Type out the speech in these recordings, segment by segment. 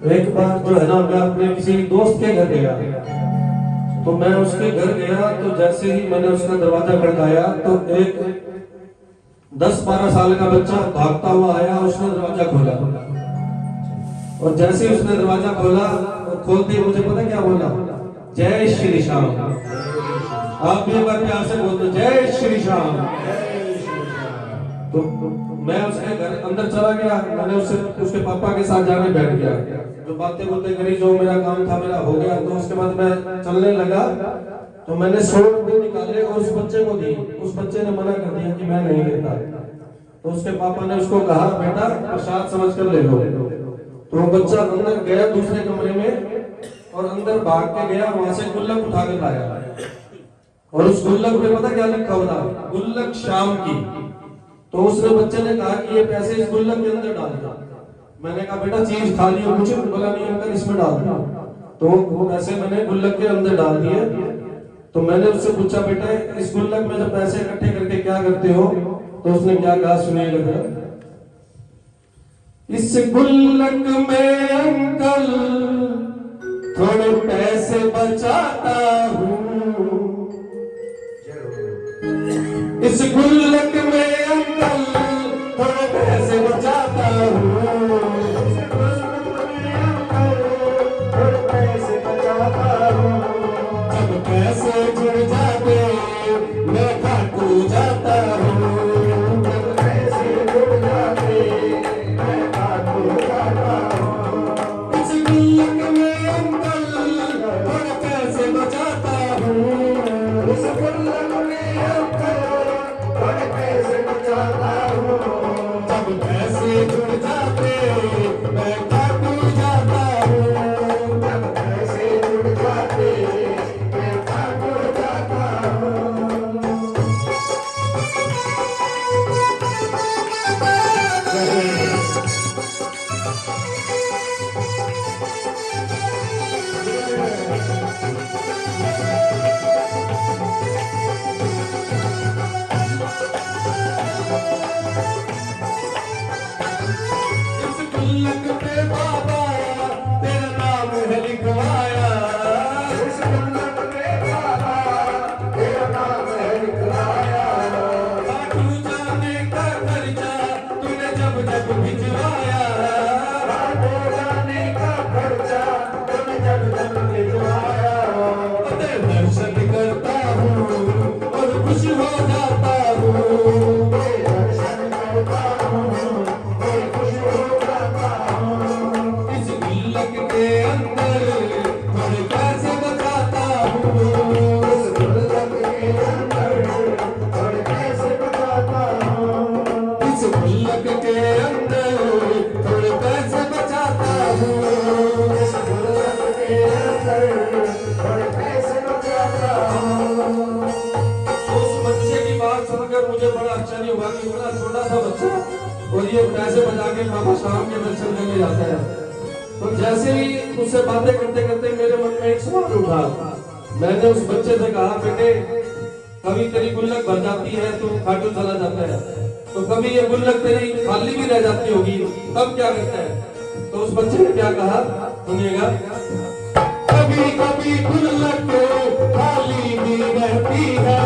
एक बार जो है ना, मैं अपने किसी दोस्त के घर गया, तो मैं उसके घर गया, तो जैसे ही मैंने उसका दरवाजा खड़काया तो एक 10-12 साल का बच्चा भागता हुआ आया, उसने दरवाजा खोला, और जैसे ही उसने दरवाजा खोला और खोलते ही मुझे पता क्या बोला, जय श्री श्याम। आप भी एक बार प्यार से बोलते जय श्री श्याम। तो मैं उसके घर अंदर चला गया, मैंने उससे उसके पापा के साथ जाने बैठ गया, जो बातें बोलते करी, जो मेरा काम था मेरा हो गया। तो उसके बाद मैं चलने लगा, तो मैंने 100 रुपये निकाले और उस बच्चे को दी। उस बच्चे ने मना कर दिया कि मैं नहीं लेता। तो उसके पापा ने उसको कहा, बेटा प्रसाद समझ कर ले लो। तो वो बच्चा अंदर गया दूसरे कमरे में, और अंदर भाग के गया, वहां से गुल्लक उठा कर लाया, और उस गुल्लक में पता क्या लिखा हुआ था, गुल्लक शाम की। तो उसने बच्चे ने कहा कि ये पैसे इस गुल्लक के अंदर डाल दो। मैंने कहा बेटा चीज खाली हो, कुछ बोला नहीं अंकल इसमें डाल दो। तो वो पैसे मैंने गुल्लक के अंदर डाल दिए। तो मैंने उससे पूछा, बेटा इस गुल्लक में जब पैसे इकट्ठे करके क्या करते हो? तो उसने क्या कहा, सुनिएगा। इस गुल्लक में अंकल थोड़े पैसे बचाता हूँ, इस गुल्लक में अंकल थोड़े पैसे बचाता हूँ, थोड़े पैसे बचाता हूँ। जब पैसे जुड़ जाते मैं खाटू जाता हूँ, जब पैसे जुड़ जाते मैं खाटू जाता हूँ। इस गुल्लक में अंकल थोड़े पैसे बचाता हूँ, इस गुल्लक में अंकल थोड़े पैसे बचाता हूँ। जब पैसे जुड़ जाते मैं खाटू जाता हूँ, जब पैसे जुड़ जाते मैं खाटू जाता हूँ। गुल्लक पे बाबा तेरा नाम है लिखवाया, इस गुल्लक पे बाबा तेरा नाम है लिखवाया। खाटू जाने का खर्चा तूने जब जब भिजवाया, खाटू जाने का खर्चा तूने जब जब भिजवाया। तेरे दर्शन करता हूँ और खुश हो जाता हूँ, तेरे दर्शन करता हूँ और खुश हो जाता हूँ। इस गुल्लक के अंदर थोड़े पैसे बचाता हूँ, इस गुल्लक के अंदर थोड़े पैसे बचाता हूँ, इस गुल्लक के अंदर थोड़े पैसे बचाता हूँ, इस गुल्लक के अंदर थोड़े पैसे बचाता हूँ। उस बच्चे की बात सुनकर मुझे बड़ा आश्चर्य हुआ कि बड़ा छोटा सा बच्चा और ये पैसे बचा के बाबा शाम के दर्शन करने जाता है। तो जैसे ही उससे बातें करते करते मेरे मन में एक सवाल उठा। मैंने उस बच्चे से कहा, बेटे कभी तेरी गुल्लक भर जाती है तो खाटू चला जाता है, तो कभी ये गुल्लक तेरी खाली भी रह जाती होगी, तब क्या करता है? तो उस बच्चे ने क्या कहा, सुनिएगा। कभी कभी गुल्लक खाली भी रहती है,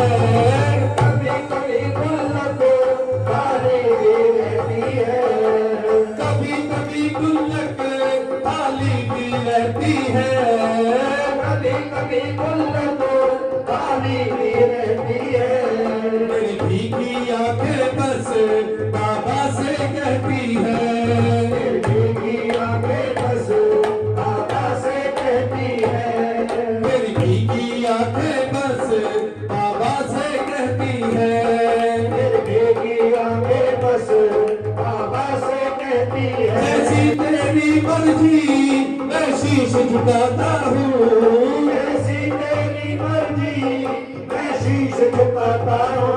कभी कभी गुल्लक खाली भी रहती है, कभी कभी गुल्लक खाली भी रहती है, कभी कभी गुल्लक खाली भी रहती है। मेरी भीगी आंखें बस बाबा से कहती है, मेरी भीगी आंखें बस बाबा से कहती है, मेरी भीगी आंखें बस बाबा से कहती है, मेरी भीगी आंखें बस बाबा से कहती है। ऐसी तेरी मर्जी मैं शीश झुकाता हूँ, ऐसी तेरी मर्जी मैं शीश झुकाता हूँ।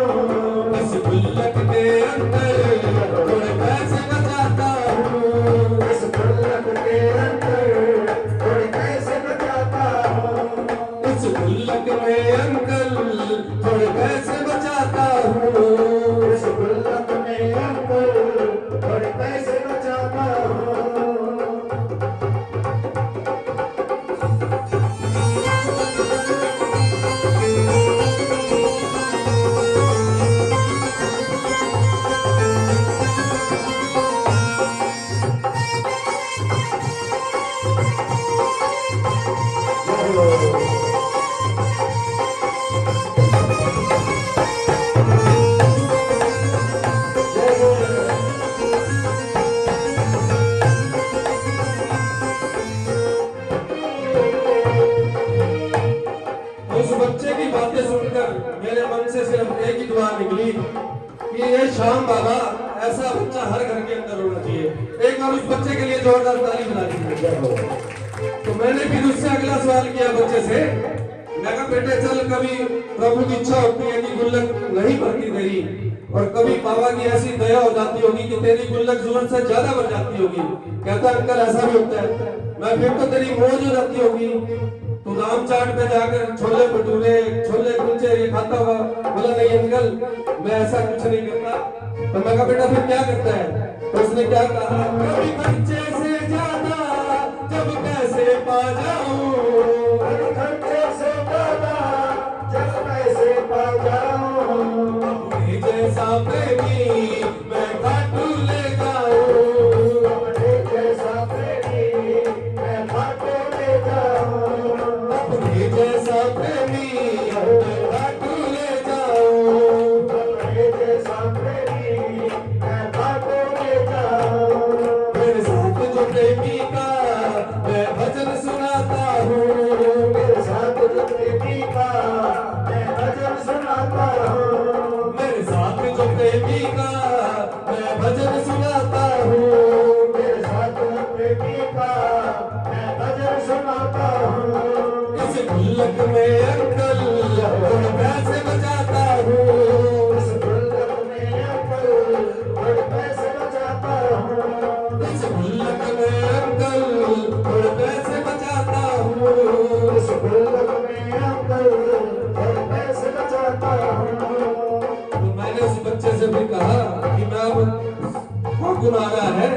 इस गुल्लक के अंदर थोड़े पैसे बचाता हूँ, इस गुल्लक के अंदर थोड़े पैसे बचाता हूँ, इस गुल्लक में अंकल थोड़े पैसे बचाता हूँ, इस गुल्लक में अंकल थोड़े पैसे बचाता हूँ। श्याम बाबा, ऐसा बच्चा हर घर के अंदर होना चाहिए। एक बार उस बच्चे के लिए जोरदार ताली बजा दीजिए। तो मैंने फिर उससे अगला सवाल किया बच्चे से, मैं कहा बेटे चल, कभी प्रभु की इच्छा होती है कि गुल्लक नहीं भरती तेरी, और कभी बाबा की ऐसी दया हो जाती होगी कि तेरी गुल्लक जरूरत से ज्यादा भर जाती होगी। कहता अंकल ऐसा भी होता है। मैं फिर तो तेरी मौज हो जाती होगी, तू राम चाट पे जाकर छोले भटूरे छोले कुलचे ये खाता हुआ। बोला नहीं अंकल, मैं ऐसा कुछ नहीं करता। तो मैं कहा बेटा फिर क्या करता है? तो उसने क्या कहा, कभी खर्चे से ज्यादा जब पैसे पा जाऊं, कभी खर्चे से ज्यादा जब पैसे पा जाऊं, अपने जैसा प्रेमी मैं खाटू ले जाऊं, अपने जैसा प्रेमी मैं खाटू ले जाऊं, अपने जैसा प्रेमी मैं खाटू ले जाऊं, अपने जैसा प्रेमी मैं खाटू ले जाऊं। मेरे साथ जो प्रेमी का मैं भजन सुनाता हूँ, मेरे साथ जो प्रेमी का मैं भजन सुनाता हूँ, मेरे साथ जो प्रेमी का मैं भजन सुनाता हूँ, मेरे साथ जो प्रेमी का मैं भजन सुनाता हूँ। इस गुल्लक में अंकल थोड़े पैसे बचाता हूँ, इस गुल्लक में अंकल थोड़े पैसे बचाता हूँ, इस गुल्लक में अंकल थोड़े पैसे बचाता हूँ, इस गुल्लक में अंकल थोड़े पैसे बचाता हूँ। तो मैंने उस बच्चे से भी कहा कि मैं अब फागुन आ रहा है,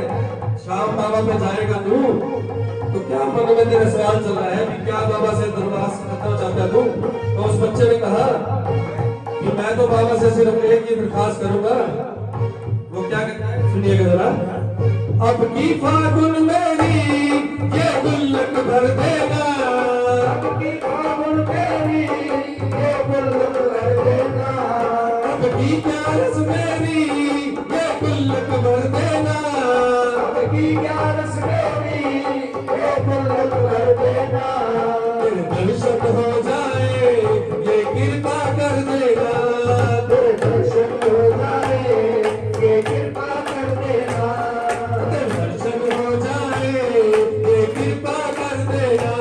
श्याम बाबा पे जाएगा तू, तो क्या मन में तेरा सवाल चल रहा है कि क्या बाबा से दरबार करना चाहता तू? तो उस बच्चे ने कहा कि मैं तो बाबा से सिर्फ एक ही दरखास्त करूंगा। वो क्या कहता है सुनिएगा जरा, अब की फागुन मेरी ये गुल्लक भर देना, अब की फागुन मेरी ये गुल्लक भर देना, अब की प्यारस मेरी ये गुल्लक भर देना, अब की प्यारस मेरी ये गुल्लक भर देना। तेरे दर्शन हो जाए ये कृपा कर देना, तेरे दर्शन हो जाए ये कृपा कर देना, तेरे दर्शन हो जाए ये कृपा कर देना,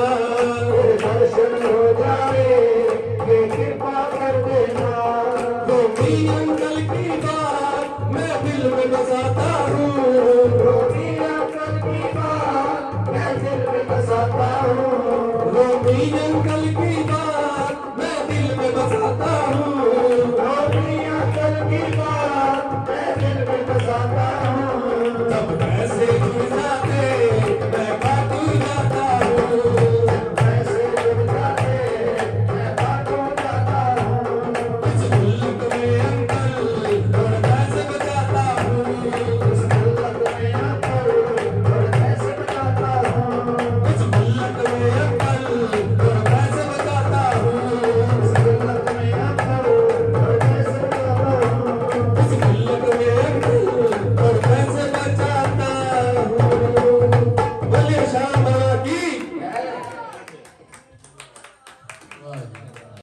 तेरे दर्शन हो जाए ये कृपा कर देना। रोटी अंकल की बात मैं दिल में बसाता हूँ, रोटी अंकल की बात मैं दिल में बसाता हूँ, रोटी